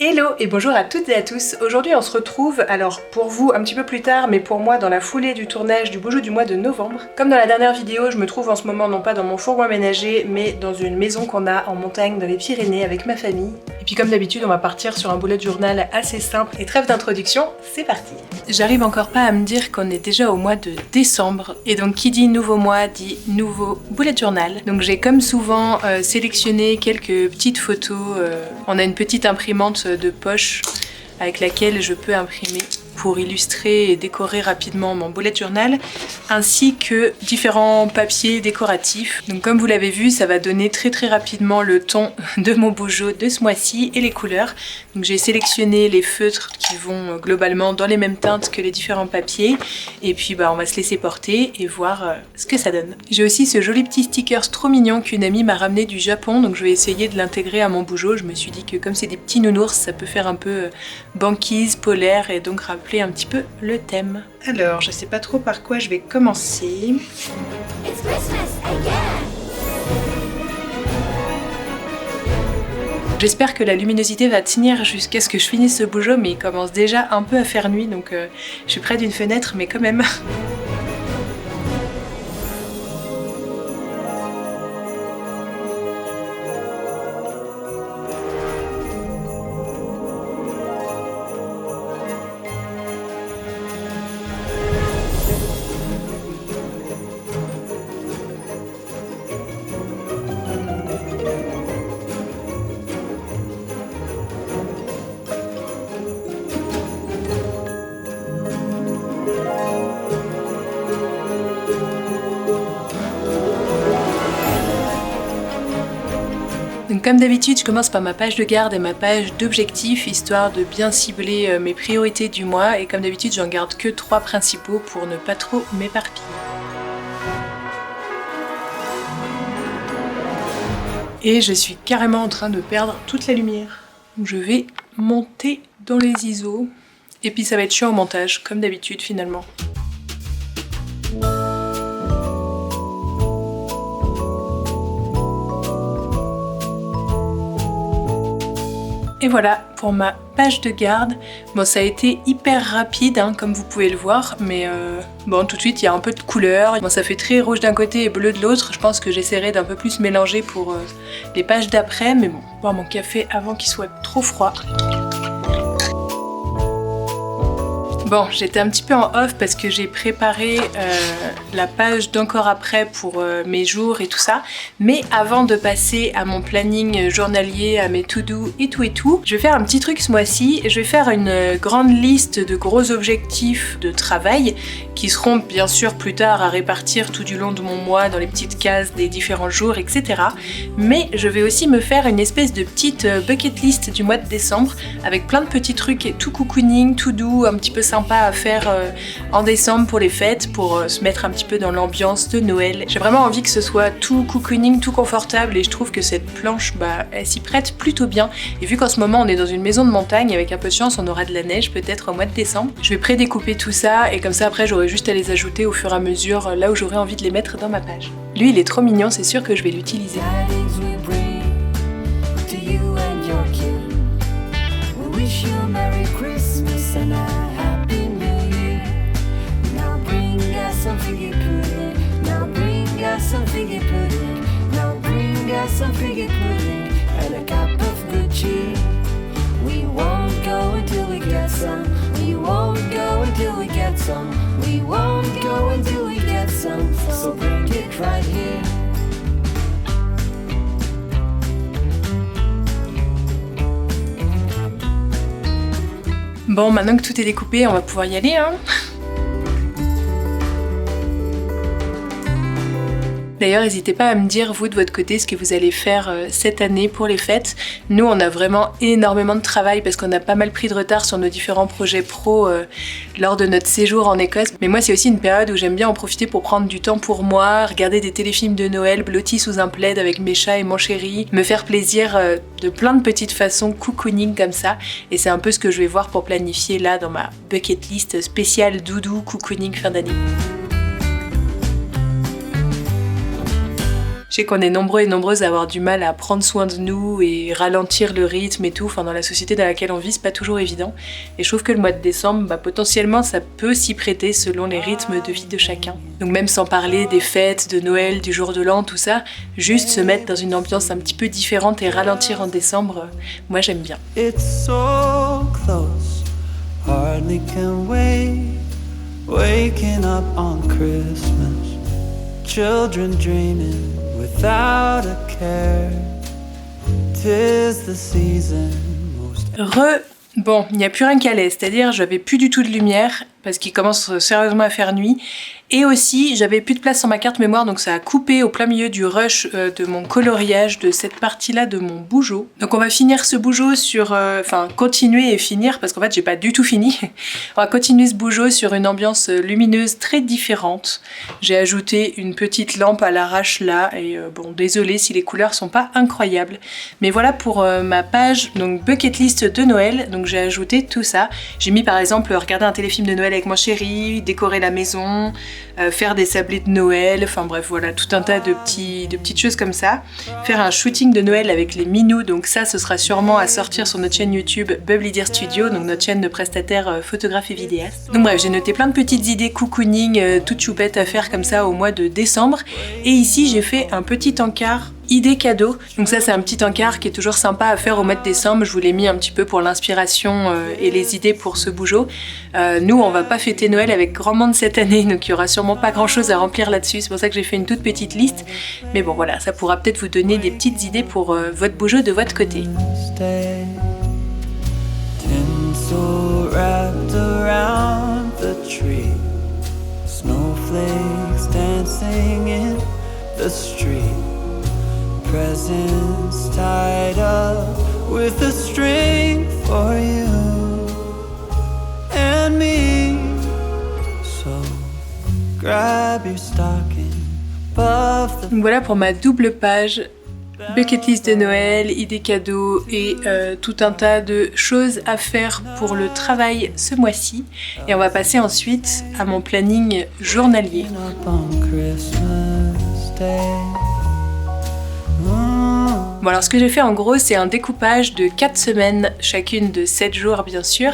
Hello et bonjour à toutes et à tous. Aujourd'hui on se retrouve, alors pour vous un petit peu plus tard, mais pour moi dans la foulée du tournage du beau jeu du mois de novembre. Comme dans la dernière vidéo, je me trouve en ce moment non pas dans mon fourgon aménagé, mais dans une maison qu'on a en montagne dans les Pyrénées avec ma famille. Et puis comme d'habitude on va partir sur un bullet journal assez simple et trêve d'introduction, c'est parti. J'arrive encore pas à me dire qu'on est déjà au mois de décembre, et donc qui dit nouveau mois dit nouveau bullet journal. Donc j'ai comme souvent sélectionné quelques petites photos, on a une petite imprimante de poche avec laquelle je peux imprimer pour illustrer et décorer rapidement mon bullet journal, ainsi que différents papiers décoratifs. Donc comme vous l'avez vu, ça va donner très rapidement le ton de mon bojo de ce mois-ci et les couleurs. Donc j'ai sélectionné les feutres qui vont globalement dans les mêmes teintes que les différents papiers, et puis on va se laisser porter et voir ce que ça donne. J'ai aussi ce joli petit sticker trop mignon qu'une amie m'a ramené du Japon, donc je vais essayer de l'intégrer à mon bojo. Je me suis dit que comme c'est des petits nounours, ça peut faire un peu banquise polaire et donc rappeler un petit peu le thème. Alors, je sais pas trop par quoi je vais commencer. J'espère que la luminosité va tenir jusqu'à ce que je finisse ce bojo, mais il commence déjà un peu à faire nuit, donc je suis près d'une fenêtre, mais quand même. Donc comme d'habitude, je commence par ma page de garde et ma page d'objectifs, histoire de bien cibler mes priorités du mois, et comme d'habitude j'en garde que 3 principaux pour ne pas trop m'éparpiller. Et je suis carrément en train de perdre toute la lumière. Donc je vais monter dans les ISO, et puis ça va être chiant au montage, comme d'habitude finalement. Et voilà pour ma page de garde. Bon, ça a été hyper rapide comme vous pouvez le voir, mais bon, tout de suite il y a un peu de couleur. Bon, ça fait très rouge d'un côté et bleu de l'autre. Je pense que j'essaierai d'un peu plus mélanger pour les pages d'après, mais bon, boire mon café avant qu'il soit trop froid. Bon, j'étais un petit peu en off parce que j'ai préparé la page d'encore après pour mes jours et tout ça. Mais avant de passer à mon planning journalier, à mes to-do et tout, je vais faire un petit truc ce mois-ci. Je vais faire une grande liste de gros objectifs de travail qui seront bien sûr plus tard à répartir tout du long de mon mois dans les petites cases des différents jours, etc. Mais je vais aussi me faire une espèce de petite bucket list du mois de décembre avec plein de petits trucs tout cocooning, tout doux, un petit peu sympa à faire en décembre pour les fêtes, pour se mettre un petit peu dans l'ambiance de Noël. J'ai vraiment envie que ce soit tout cocooning, tout confortable, et je trouve que cette planche, elle s'y prête plutôt bien. Et vu qu'en ce moment on est dans une maison de montagne, avec un peu de chance on aura de la neige peut-être au mois de décembre, je vais prédécouper tout ça, et comme ça après j'aurai juste à les ajouter au fur et à mesure là où j'aurai envie de les mettre dans ma page. Lui il est trop mignon, c'est sûr que je vais l'utiliser. Some figgy pudding, now bring us some figgy pudding and a cup of good cheer. We won't go until we get some. We won't go until we get some. We won't go until we get some. So bring it right here. Bon, maintenant que tout est découpé, on va pouvoir y aller, D'ailleurs, n'hésitez pas à me dire, vous de votre côté, ce que vous allez faire cette année pour les fêtes. Nous, on a vraiment énormément de travail parce qu'on a pas mal pris de retard sur nos différents projets pro lors de notre séjour en Écosse. Mais moi, c'est aussi une période où j'aime bien en profiter pour prendre du temps pour moi, regarder des téléfilms de Noël, blottis sous un plaid avec mes chats et mon chéri, me faire plaisir de plein de petites façons cocooning comme ça. Et c'est un peu ce que je vais voir pour planifier là dans ma bucket list spéciale doudou cocooning fin d'année. sais qu'on est nombreux et nombreuses à avoir du mal à prendre soin de nous et ralentir le rythme et tout. Enfin, dans la société dans laquelle on vit, c'est pas toujours évident. Et je trouve que le mois de décembre, potentiellement, ça peut s'y prêter selon les rythmes de vie de chacun. Donc même sans parler des fêtes, de Noël, du jour de l'an, tout ça, juste se mettre dans une ambiance un petit peu différente et ralentir en décembre, moi j'aime bien. It's so close, hardly can wait. Waking up on Christmas, children dreaming without a care. 'Tis the season most. Bon, il n'y a plus rien qu'à l'est, c'est-à-dire j'avais plus du tout de lumière parce qu'il commence sérieusement à faire nuit. Et aussi, j'avais plus de place sur ma carte mémoire, donc ça a coupé au plein milieu du rush de mon coloriage, de cette partie-là de mon bougeot. Donc on va finir ce bougeot sur... continuer et finir, parce qu'en fait j'ai pas du tout fini. On va continuer ce bougeot sur une ambiance lumineuse très différente. J'ai ajouté une petite lampe à l'arrache là, et bon, désolée si les couleurs sont pas incroyables. Mais voilà pour ma page, donc bucket list de Noël, donc j'ai ajouté tout ça. J'ai mis par exemple regarder un téléfilm de Noël avec mon chéri, décorer la maison... faire des sablés de Noël, enfin bref voilà, tout un tas de petites choses comme ça. Faire un shooting de Noël avec les minous, donc ça ce sera sûrement à sortir sur notre chaîne YouTube Bubbly Dear Studio, donc notre chaîne de prestataires photographes et vidéastes. Donc bref, j'ai noté plein de petites idées cocooning, toutes choupettes à faire comme ça au mois de décembre. Et ici j'ai fait un petit encart idée cadeau. Donc ça c'est un petit encart qui est toujours sympa à faire au mois de décembre. Je vous l'ai mis un petit peu pour l'inspiration et les idées pour ce bougeot. Nous on va pas fêter Noël avec grand monde cette année, donc il y aura sûrement pas grand chose à remplir là-dessus. C'est pour ça que j'ai fait une toute petite liste. Mais bon voilà, ça pourra peut-être vous donner des petites idées pour votre bougeot de votre côté. Tinsel wrapped around the tree, snowflakes dancing in the street, presents tied up with a string for you and me. So grab your stocking above the... Donc voilà pour ma double page bucket list de Noël, idées cadeaux et tout un tas de choses à faire pour le travail ce mois-ci. Et on va passer ensuite à mon planning journalier. Bon alors ce que j'ai fait en gros c'est un découpage de 4 semaines, chacune de 7 jours bien sûr.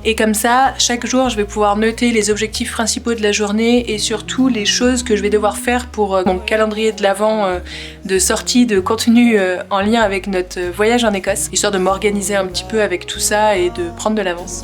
Et comme ça, chaque jour je vais pouvoir noter les objectifs principaux de la journée et surtout les choses que je vais devoir faire pour mon calendrier de l'Avent de sortie de contenu en lien avec notre voyage en Écosse, histoire de m'organiser un petit peu avec tout ça et de prendre de l'avance.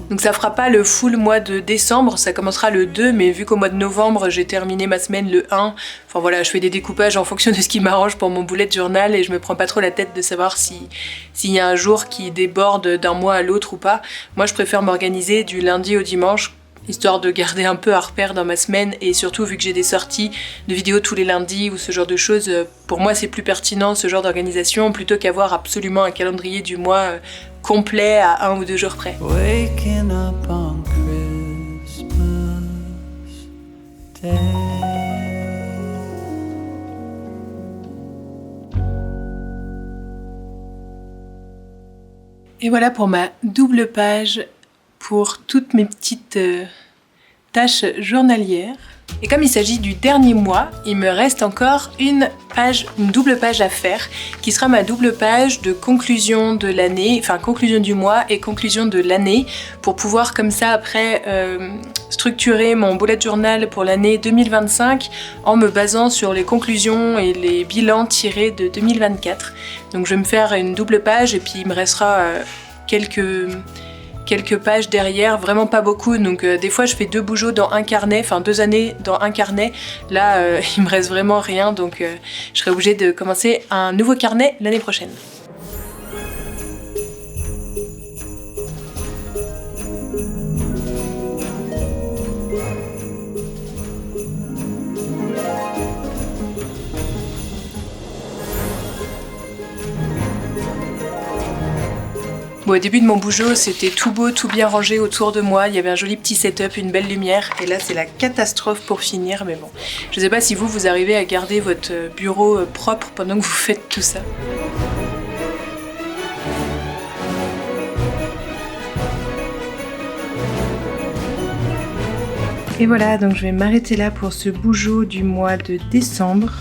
Donc ça fera pas le full mois de décembre, ça commencera le 2, mais vu qu'au mois de novembre j'ai terminé ma semaine le 1, enfin voilà, je fais des découpages en fonction de ce qui m'arrange pour mon bullet journal et je me prends pas trop la tête de savoir s'il y a un jour qui déborde d'un mois à l'autre ou pas. Moi je préfère m'organiser du lundi au dimanche, histoire de garder un peu à repère dans ma semaine et surtout vu que j'ai des sorties de vidéos tous les lundis ou ce genre de choses, pour moi c'est plus pertinent ce genre d'organisation plutôt qu'avoir absolument un calendrier du mois complet à 1 ou 2 jours près. Waking up on Christmas Day. Et voilà pour ma double page pour toutes mes petites tâches journalières. Et comme il s'agit du dernier mois, il me reste encore une double page à faire, qui sera ma double page de conclusion de l'année, enfin conclusion du mois et conclusion de l'année, pour pouvoir comme ça après structurer mon bullet journal pour l'année 2025 en me basant sur les conclusions et les bilans tirés de 2024. Donc je vais me faire une double page et puis il me restera quelques pages derrière, vraiment pas beaucoup, donc des fois je fais 2 bougeots dans un carnet, enfin 2 années dans un carnet, là il me reste vraiment rien, donc je serai obligée de commencer un nouveau carnet l'année prochaine. Bon, au début de mon bougeot, c'était tout beau, tout bien rangé autour de moi. Il y avait un joli petit setup, une belle lumière. Et là, c'est la catastrophe pour finir. Mais bon, je sais pas si vous arrivez à garder votre bureau propre pendant que vous faites tout ça. Et voilà, donc je vais m'arrêter là pour ce bougeot du mois de décembre.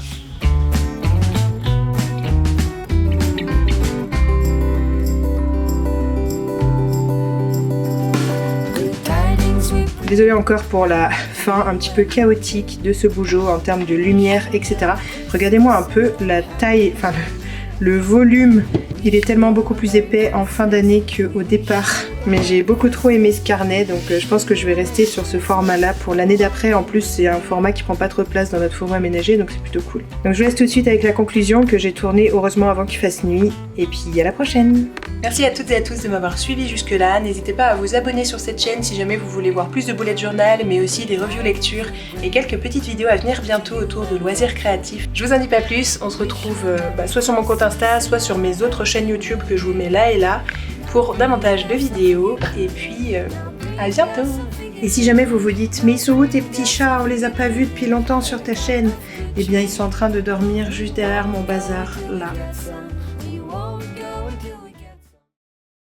Désolée encore pour la fin un petit peu chaotique de ce bougeot en termes de lumière, etc. Regardez-moi un peu la taille, enfin le volume, il est tellement beaucoup plus épais en fin d'année qu'au départ. Mais j'ai beaucoup trop aimé ce carnet, donc je pense que je vais rester sur ce format-là pour l'année d'après. En plus, c'est un format qui prend pas trop de place dans notre fourgon aménagé, donc c'est plutôt cool. Donc je vous laisse tout de suite avec la conclusion que j'ai tournée heureusement avant qu'il fasse nuit. Et puis à la prochaine. Merci à toutes et à tous de m'avoir suivi jusque-là. N'hésitez pas à vous abonner sur cette chaîne si jamais vous voulez voir plus de bullet journal, mais aussi des reviews lectures et quelques petites vidéos à venir bientôt autour de loisirs créatifs. Je vous en dis pas plus, on se retrouve soit sur mon compte Insta, soit sur mes autres chaînes YouTube que je vous mets là et là pour davantage de vidéos. Et puis à bientôt. Et si jamais vous vous dites mais ils sont où tes petits chats, on les a pas vus depuis longtemps sur ta chaîne, eh bien ils sont en train de dormir juste derrière mon bazar là.